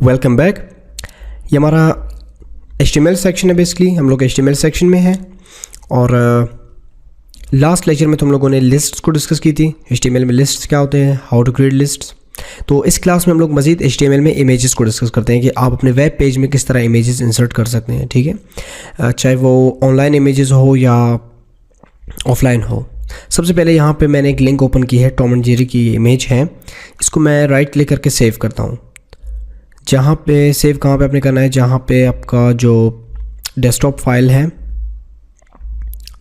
Welcome back. ये हमारा HTML section है। बेसिकली हम लोग HTML सेक्शन में हैं और लास्ट लेक्चर में तुम लोगों ने लिस्ट्स को डिस्कस की थी। HTML में लिस्ट्स क्या होते हैं, हाउ टू क्रिएट लिस्ट्स। तो इस क्लास में हम लोग मज़ीद HTML में इमेजेस को डिस्कस करते हैं कि आप अपने वेब पेज में किस तरह इमेजेस इंसर्ट कर सकते हैं। ठीक है, चाहे वो ऑनलाइन इमेजेस हो या ऑफलाइन हो। सबसे पहले यहाँ पे मैंने एक लिंक ओपन की है, टॉम एंड जेरी की इमेज है। इसको मैं राइट क्लिक करके सेव करता हूँ। जहाँ पे सेव कहाँ पे आपने करना है, जहाँ पे आपका जो डेस्कटॉप फाइल है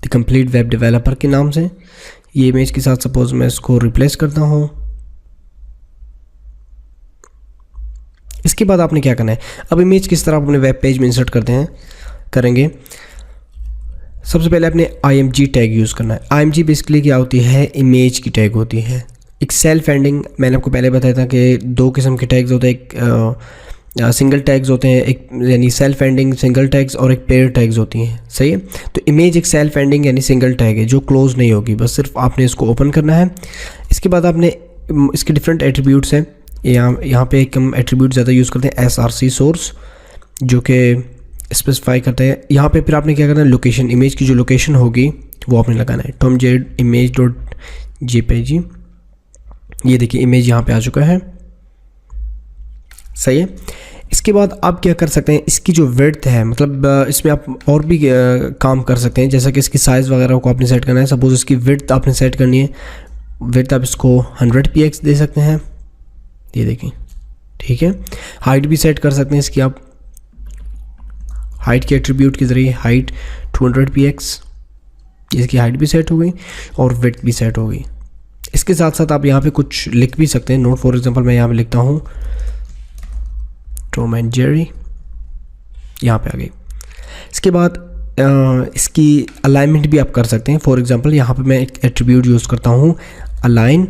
द कंप्लीट वेब डेवलपर के नाम से, ये इमेज के साथ सपोज मैं इसको रिप्लेस करता हूँ। इसके बाद आपने क्या करना है, अब इमेज किस तरह आप अपने वेब पेज में इंसर्ट करेंगे। सबसे पहले आपने IMG टैग यूज़ करना है। IMG बेसिकली क्या होती है, इमेज की टैग होती है। एक सेल्फ एंडिंग, मैंने आपको पहले बताया था कि दो किस्म के टैग्स होते हैं, एक सिंगल टैग्स होते हैं, एक यानी सेल्फ एंडिंग सिंगल टैग्स और एक पेयर टैग्स होती हैं। सही है, तो इमेज एक सेल्फ एंडिंग यानी सिंगल टैग है जो क्लोज नहीं होगी, बस सिर्फ आपने इसको ओपन करना है। इसके बाद आपने इसके डिफरेंट एट्रीब्यूट्स हैं। यहाँ पे एक हम एट्रीब्यूट ज़्यादा यूज़ करते हैं, SRC सोर्स, जो कि स्पेसिफाई करते हैं। यहाँ पे फिर आपने क्या करना है, लोकेशन, इमेज की जो लोकेशन होगी वो आपने लगाना है। tomjimage.jpg, ये देखिए इमेज यहाँ पे आ चुका है। सही है। इसके बाद आप क्या कर सकते हैं, इसकी जो विड्थ है, मतलब इसमें आप और भी काम कर सकते हैं, जैसा कि इसकी साइज़ वगैरह को आपने सेट करना है। सपोज इसकी विड्थ आपने सेट करनी है, विड्थ आप इसको 100px दे सकते हैं, ये देखिए। ठीक है, हाइट भी सेट कर सकते हैं इसकी आप, हाइट के एट्रीब्यूट के ज़रिए हाइट 200px, इसकी हाइट भी सेट हो गई और विड्थ भी सेट हो गई। इसके साथ साथ आप यहाँ पे कुछ लिख भी सकते हैं। नोट फॉर एग्जांपल मैं यहाँ पे लिखता हूँ टॉम एंड जेरी, यहाँ पे आ गई। इसके बाद इसकी अलाइनमेंट भी आप कर सकते हैं। फॉर एग्जांपल यहाँ पे मैं एक एट्रीब्यूट यूज़ करता हूँ अलाइन।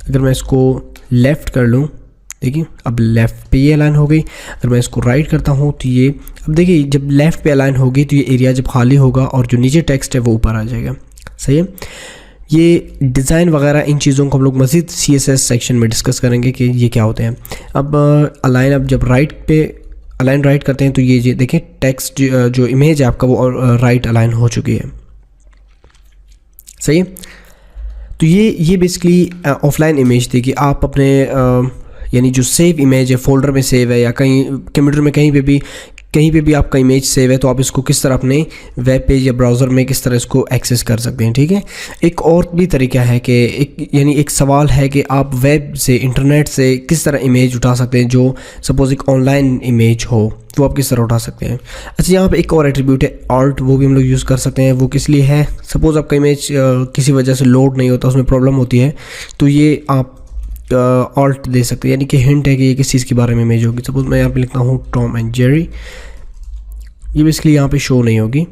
अगर मैं इसको लेफ़्ट कर लूँ, देखिए अब लेफ़्ट पे ये अलाइन हो गई। अगर मैं इसको राइट करता हूँ तो ये, अब देखिए जब लेफ़्ट पे अलाइन होगी तो ये एरिया जब खाली होगा और जो नीचे टेक्स्ट है वो ऊपर आ जाएगा। सही है। ये डिज़ाइन वगैरह इन चीज़ों को हम लोग मज़ीद CSS सेक्शन में डिस्कस करेंगे कि ये क्या होते हैं। अब अलाइन, अब जब राइट पे अलाइन राइट करते हैं तो ये देखें टेक्स्ट जो इमेज है आपका वो राइट अलाइन हो चुकी है। सही है। तो ये बेसिकली ऑफलाइन इमेज थी कि आप अपने यानी जो सेव इमेज है, फोल्डर में सेव है या कहीं कंप्यूटर में कहीं पे भी आपका इमेज सेव है, तो आप इसको किस तरह अपने वेब पेज या ब्राउज़र में किस तरह इसको एक्सेस कर सकते हैं। ठीक है। एक और भी तरीका है कि एक सवाल है कि आप वेब से, इंटरनेट से किस तरह इमेज उठा सकते हैं। जो सपोज एक ऑनलाइन इमेज हो वो आप किस तरह उठा सकते हैं। अच्छा, यहाँ पे एक और एट्रीब्यूट है ऑल्ट, वो भी हम लोग यूज़ कर सकते हैं। वो किस लिए है, सपोज़ आपका इमेज किसी वजह से लोड नहीं होता, उसमें प्रॉब्लम होती है, तो ये आप ऑल्ट दे सकते हैं, यानी कि हिंट है कि ये किस चीज़ के बारे में इमेज होगी। सपोज मैं यहाँ पे लिखता हूँ टॉम एंड जेरी, ये बेसिकली यहाँ पे शो नहीं होगी।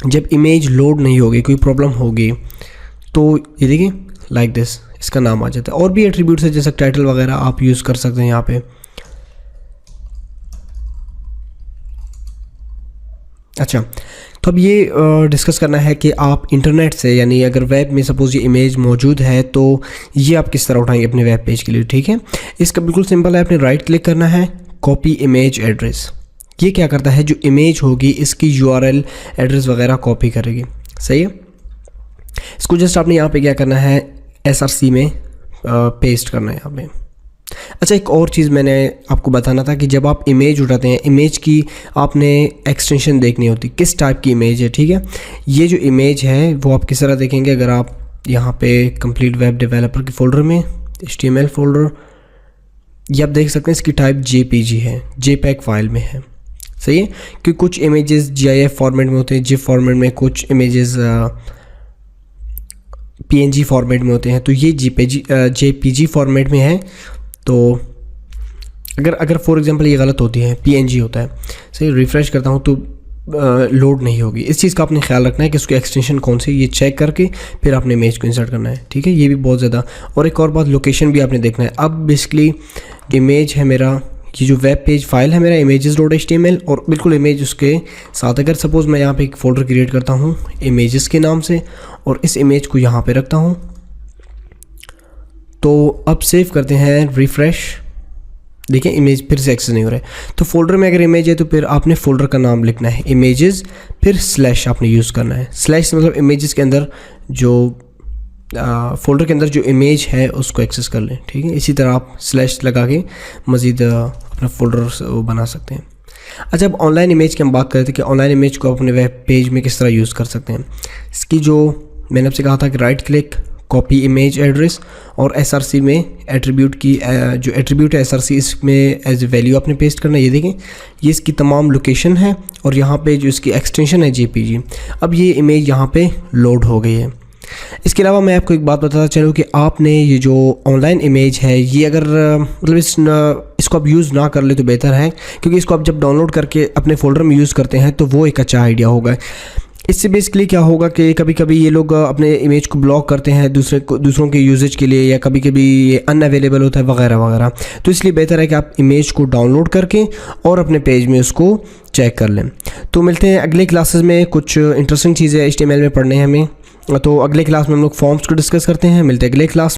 जब इमेज लोड नहीं होगी, कोई प्रॉब्लम होगी, तो ये देखिए लाइक दिस इसका नाम आ जाता है। और भी एट्रीब्यूट्स है जैसे टाइटल वगैरह आप यूज़ कर सकते हैं यहाँ पे। अच्छा, तो अब ये डिस्कस करना है कि आप इंटरनेट से, यानी अगर वेब में सपोज़ ये इमेज मौजूद है तो ये आप किस तरह उठाएंगे अपने वेब पेज के लिए। ठीक है, इसका बिल्कुल सिंपल है, आपने राइट क्लिक करना है, कॉपी इमेज एड्रेस। ये क्या करता है, जो इमेज होगी इसकी URL एड्रेस वगैरह कॉपी करेगी। सही है। इसको जस्ट आपने यहाँ पे क्या करना है, SRC में पेस्ट करना है यहाँ पे। अच्छा, एक और चीज़ मैंने आपको बताना था कि जब आप इमेज उठाते हैं, इमेज की आपने एक्सटेंशन देखनी होती, किस टाइप की इमेज है। ठीक है, ये जो इमेज है वो आप किस तरह देखेंगे, अगर आप यहाँ पे कंप्लीट वेब डेवलपर के फोल्डर में HTML फोल्डर, ये आप देख सकते हैं इसकी टाइप JPG है, JPEG फाइल में है। सही है, कि कुछ इमेजेस GIF फॉर्मेट में होते हैं, GIF फॉर्मेट में, कुछ इमेजेस PNG फॉर्मेट में होते हैं, तो ये JPG फॉर्मेट में है। तो अगर फॉर एग्जांपल ये गलत होती है, PNG होता है, सही, रिफ़्रेश करता हूँ तो लोड नहीं होगी। इस चीज़ का आपने ख्याल रखना है कि उसकी एक्सटेंशन कौन सी, ये चेक करके फिर आपने इमेज को इंसर्ट करना है। ठीक है, ये भी बहुत ज़्यादा। और एक और बात, लोकेशन भी आपने देखना है। अब बेसिकली इमेज है मेरा, ये जो वेब पेज फाइल है मेरा images.html, और बिल्कुल इमेज उसके साथ, अगर सपोज़ मैं यहाँ पे एक फ़ोल्डर क्रिएट करता हूँ इमेजेस के नाम से और इस इमेज को यहाँ पे रखता हूँ, तो अब सेव करते हैं, रिफ़्रेश, देखिए इमेज फिर से एक्सेस नहीं हो रहा है। तो फोल्डर में अगर इमेज है तो फिर आपने फोल्डर का नाम लिखना है इमेजेस, फिर स्लैश आपने यूज़ करना है। स्लैश मतलब इमेजेस के अंदर जो फोल्डर के अंदर जो इमेज है उसको एक्सेस कर लें, ठीक है। इसी तरह आप स्लैश लगा के मज़ीद अपना फोल्डर बना सकते हैं। अच्छा, अब ऑनलाइन इमेज की हम बात करते हैं कि ऑनलाइन इमेज को अपने वेब पेज में किस तरह यूज़ कर सकते हैं। इसकी जो मैंने आपसे कहा था कि right click, copy image address और SRC में एट्रीब्यूट की जो एट्रीब्यूट है SRC, इसमें एज ए वैल्यू आपने पेस्ट करना है। ये देखें, ये इसकी तमाम लोकेशन है और यहाँ पे जो इसकी एक्सटेंशन है JPG। अब ये इमेज यहाँ पे लोड हो गई है। इसके अलावा मैं आपको एक बात बताना चाहूँ कि आपने ये जो ऑनलाइन इमेज है ये अगर मतलब इसको आप यूज़ ना कर ले तो बेहतर है, क्योंकि इसको आप जब डाउनलोड करके अपने फ़ोल्डर में यूज़ करते हैं तो वो एक अच्छा आइडिया होगा। इससे बेसिकली क्या होगा कि कभी कभी ये लोग अपने इमेज को ब्लॉक करते हैं दूसरों के यूजेज के लिए, या कभी कभी ये अनअवेलेबल होता है वगैरह वगैरह। तो इसलिए बेहतर है कि आप इमेज को डाउनलोड करके और अपने पेज में उसको चेक कर लें। तो मिलते हैं अगले क्लासेस में, कुछ इंटरेस्टिंग चीज़ें HTML में पढ़ने हैं हमें। तो अगले क्लास में हम लोग फॉर्म्स को डिस्कस करते हैं। मिलते हैं अगले क्लास।